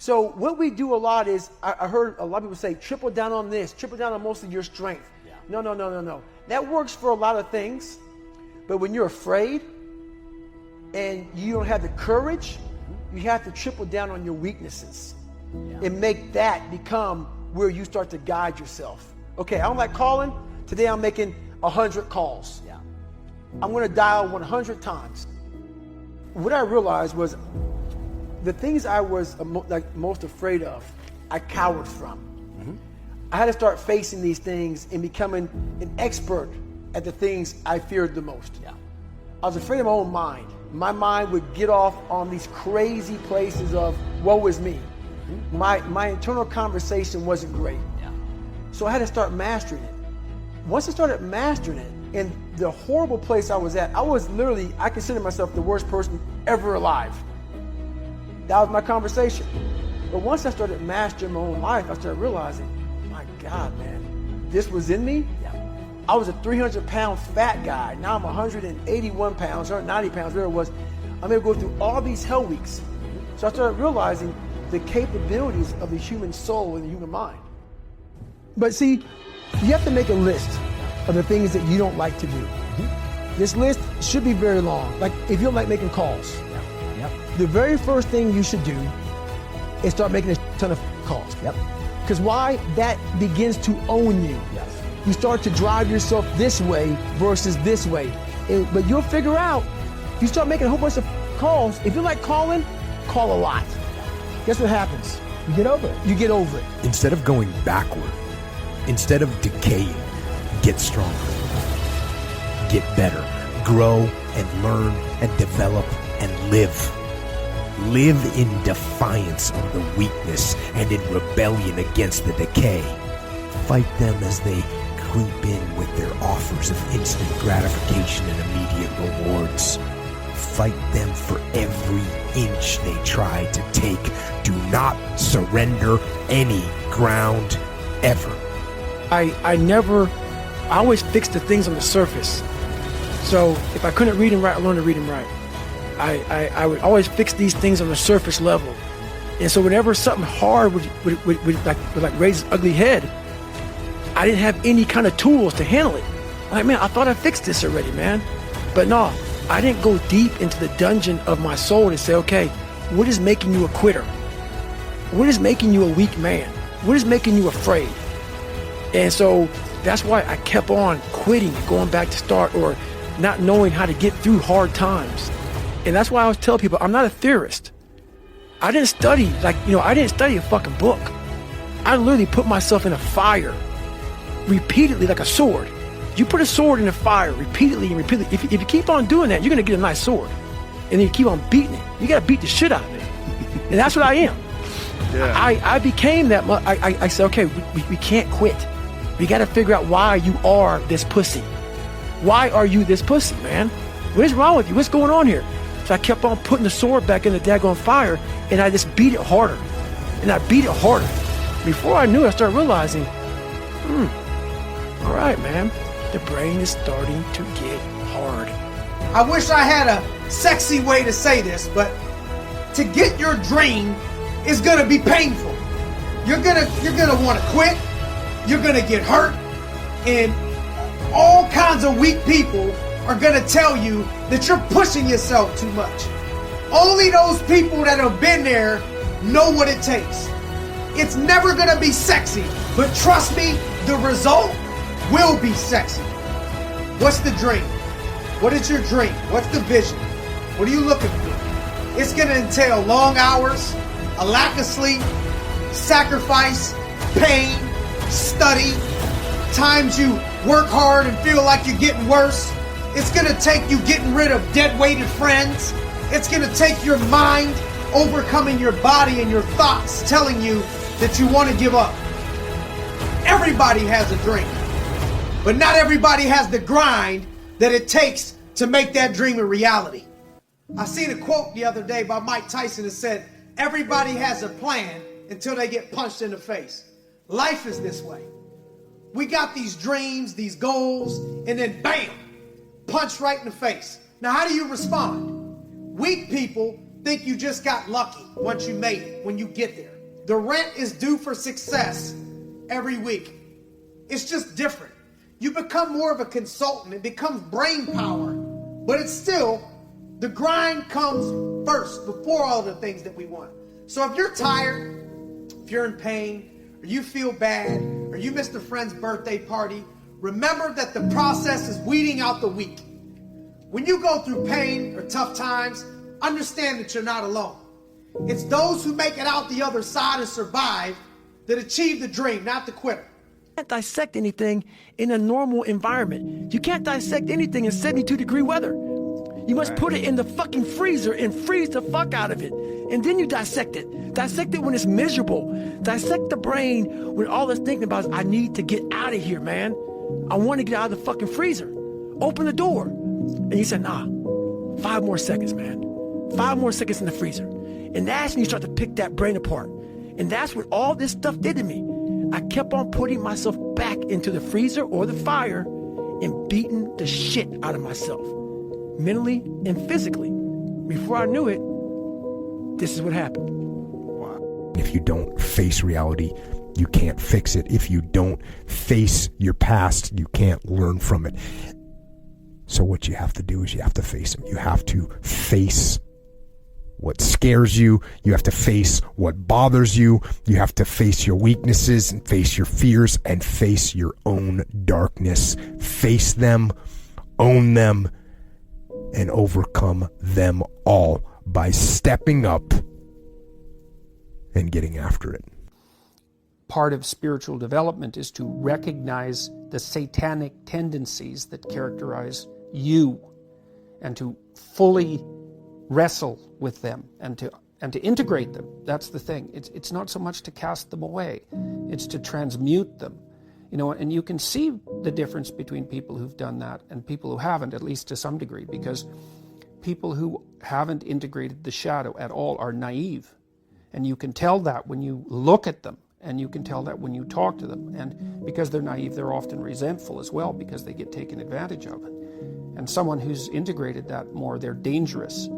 So what we do a lot is, I heard a lot of people say, triple down on this, triple down on most of your strength. Yeah. No. That works for a lot of things, but when you're afraid and you don't have the courage, you have to triple down on your weaknesses and make that become where you start to guide yourself. Okay, I don't like calling. Today I'm making 100 calls. Yeah. I'm gonna dial 100 times. What I realized was the things I was most afraid of, I cowered from. Mm-hmm. I had to start facing these things and becoming an expert at the things I feared the most. Yeah. I was afraid of my own mind. My mind would get off on these crazy places of woe is me. Mm-hmm. My internal conversation wasn't great. Yeah. So I had to start mastering it. Once I started mastering it, in the horrible place I was at, I consider myself the worst person ever alive. That was my conversation. But once I started mastering my own life, I started realizing, my God, man, this was in me. Yeah. I was a 300-pound fat guy. Now I'm 181 pounds, 190 pounds, whatever it was. I'm going to go through all these hell weeks. So I started realizing the capabilities of the human soul and the human mind. But see, you have to make a list of the things that you don't like to do. Mm-hmm. This list should be very long. Like if you don't like making calls, the very first thing you should do is start making a ton of calls. Yep. Because why? That begins to own you. Yes. You start to drive yourself this way versus this way. But you'll figure out, if you start making a whole bunch of calls, if you like calling, call a lot. Guess what happens? You get over it. You get over it. Instead of going backward, instead of decaying, get stronger, get better, grow and learn and develop and live. Live in defiance of the weakness and in rebellion against the decay. Fight them as they creep in with their offers of instant gratification and immediate rewards. Fight them for every inch they try to take. Do not surrender any ground ever. I always fixed the things on the surface. So if I couldn't read and write, I learned to read and write. I would always fix these things on the surface level. And so whenever something hard would raise its ugly head, I didn't have any kind of tools to handle it. I'm like, man, I thought I fixed this already, man. But no, I didn't go deep into the dungeon of my soul and say, okay, what is making you a quitter? What is making you a weak man? What is making you afraid? And so that's why I kept on quitting, going back to start, or not knowing how to get through hard times. And that's why I always tell people, I'm not a theorist. I didn't study a fucking book. I literally put myself in a fire repeatedly like a sword. You put a sword in a fire repeatedly and repeatedly. If you keep on doing that, you're going to get a nice sword. And then you keep on beating it. You got to beat the shit out of it. And that's what I am. Yeah. I became that. I said, okay, we can't quit. We got to figure out why you are this pussy. Why are you this pussy, man? What is wrong with you? What's going on here? So I kept on putting the sword back in the daggone fire, and I just beat it harder. And I beat it harder. Before I knew it, I started realizing, all right, man, the brain is starting to get hard. I wish I had a sexy way to say this, but to get your dream is gonna be painful. You're gonna want to quit. You're gonna get hurt, and all kinds of weak people are gonna tell you that you're pushing yourself too much. Only those people that have been there know what it takes. It's never gonna be sexy, but trust me, the result will be sexy. What's the dream? What is your dream? What's the vision? What are you looking for? It's gonna entail long hours, a lack of sleep, sacrifice, pain, study, times you work hard and feel like you're getting worse. It's gonna take you getting rid of dead-weighted friends. It's gonna take your mind overcoming your body and your thoughts telling you that you want to give up. Everybody has a dream, but not everybody has the grind that it takes to make that dream a reality. I seen a quote the other day by Mike Tyson that said, everybody has a plan until they get punched in the face. Life is this way. We got these dreams, these goals, and then bam, punch right in the face. Now, how do you respond? Weak people think you just got lucky once you made it, when you get there. The rent is due for success every week. It's just different. You become more of a consultant. It becomes brain power. But it's still, the grind comes first before all the things that we want. So if you're tired, if you're in pain, or you feel bad, or you missed a friend's birthday party, remember that the process is weeding out the weak. When you go through pain or tough times, understand that you're not alone. It's those who make it out the other side and survive that achieve the dream, not the quitter. You can't dissect anything in a normal environment. You can't dissect anything in 72-degree weather. You must put it in the fucking freezer and freeze the fuck out of it. And then you dissect it. Dissect it when it's miserable. Dissect the brain when all it's thinking about is, I need to get out of here, man. I want to get out of the fucking freezer. Open the door. And you say, nah, 5 more seconds, man. 5 more seconds in the freezer. And that's when you start to pick that brain apart. And that's what all this stuff did to me. I kept on putting myself back into the freezer or the fire and beating the shit out of myself, mentally and physically. Before I knew it, this is what happened. If you don't face reality, you can't fix it. If you don't face your past, you can't learn from it. So what you have to do is you have to face them. You have to face what scares you. You have to face what bothers you. You have to face your weaknesses and face your fears and face your own darkness. Face them, own them, and overcome them all by stepping up and getting after it. Part of spiritual development is to recognize the satanic tendencies that characterize you and to fully wrestle with them and to integrate them. That's the thing. It's not so much to cast them away. It's to transmute them. You know, and you can see the difference between people who've done that and people who haven't, at least to some degree, because people who haven't integrated the shadow at all are naive. And you can tell that when you look at them, and you can tell that when you talk to them. And because they're naive, they're often resentful as well because they get taken advantage of. And someone who's integrated that more, they're dangerous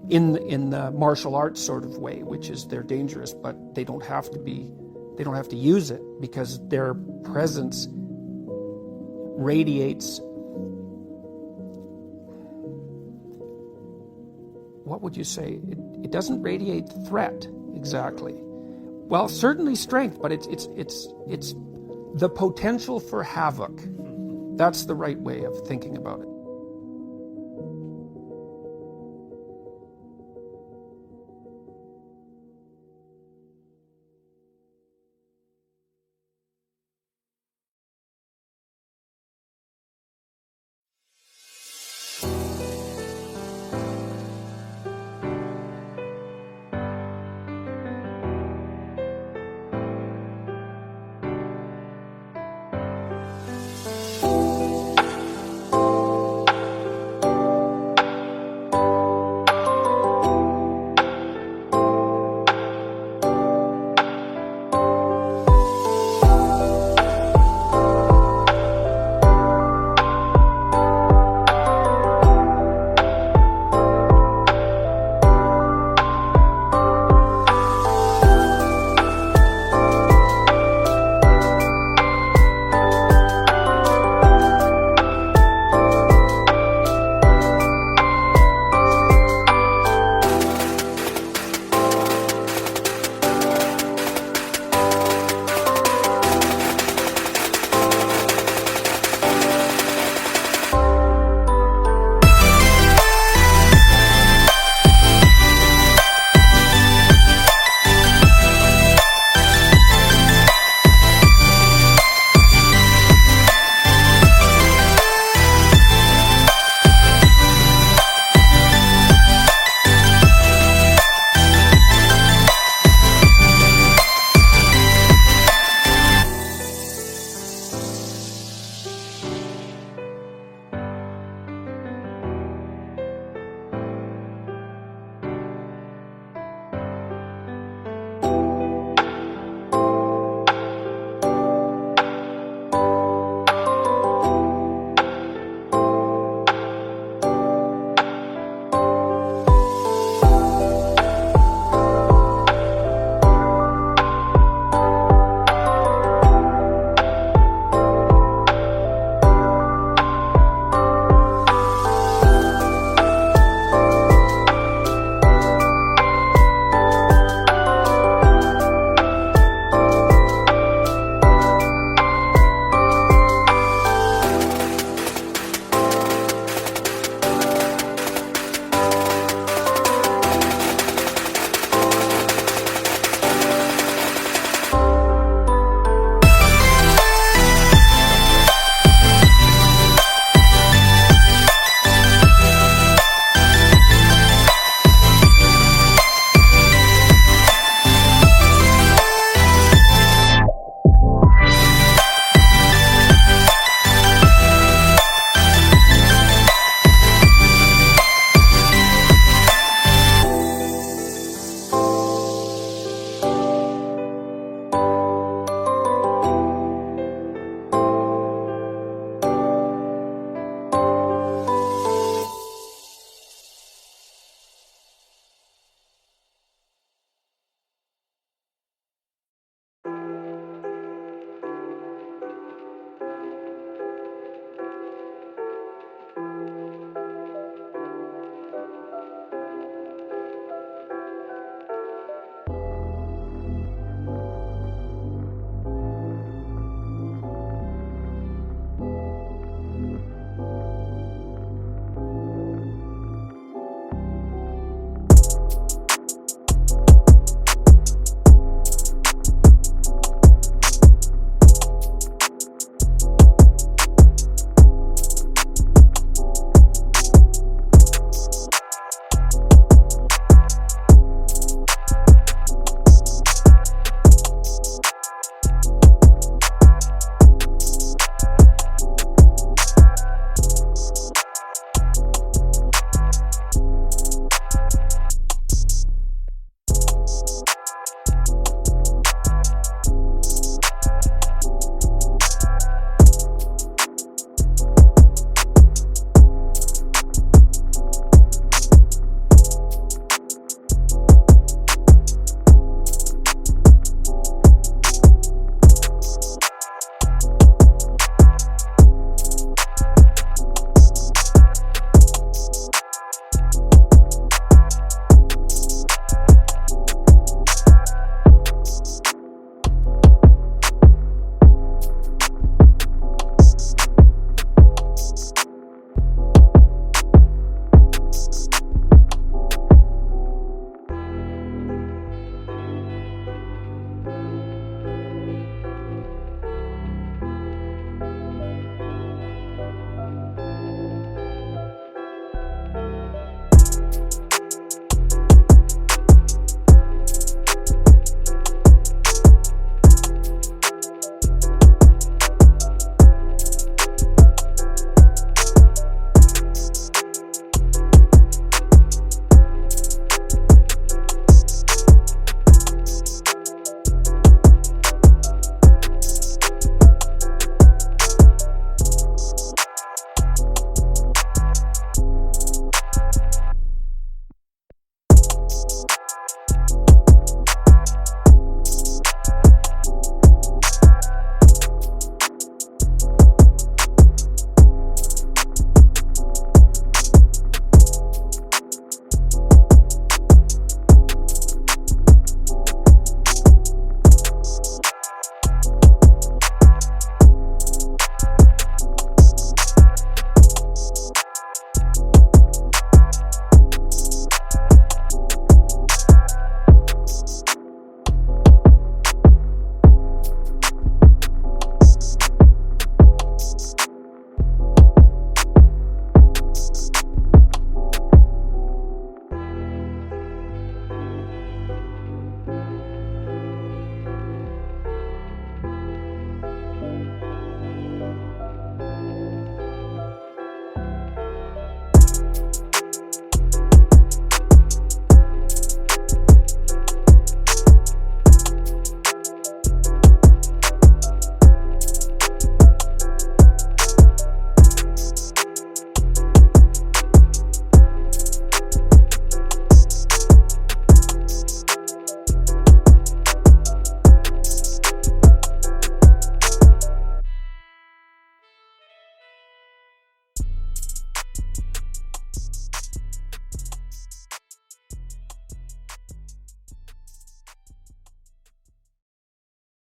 in the martial arts sort of way, which is they're dangerous, but they don't have to use it because their presence radiates, what would you say? It doesn't radiate threat exactly. Well, certainly strength, but it's the potential for havoc. That's the right way of thinking about it.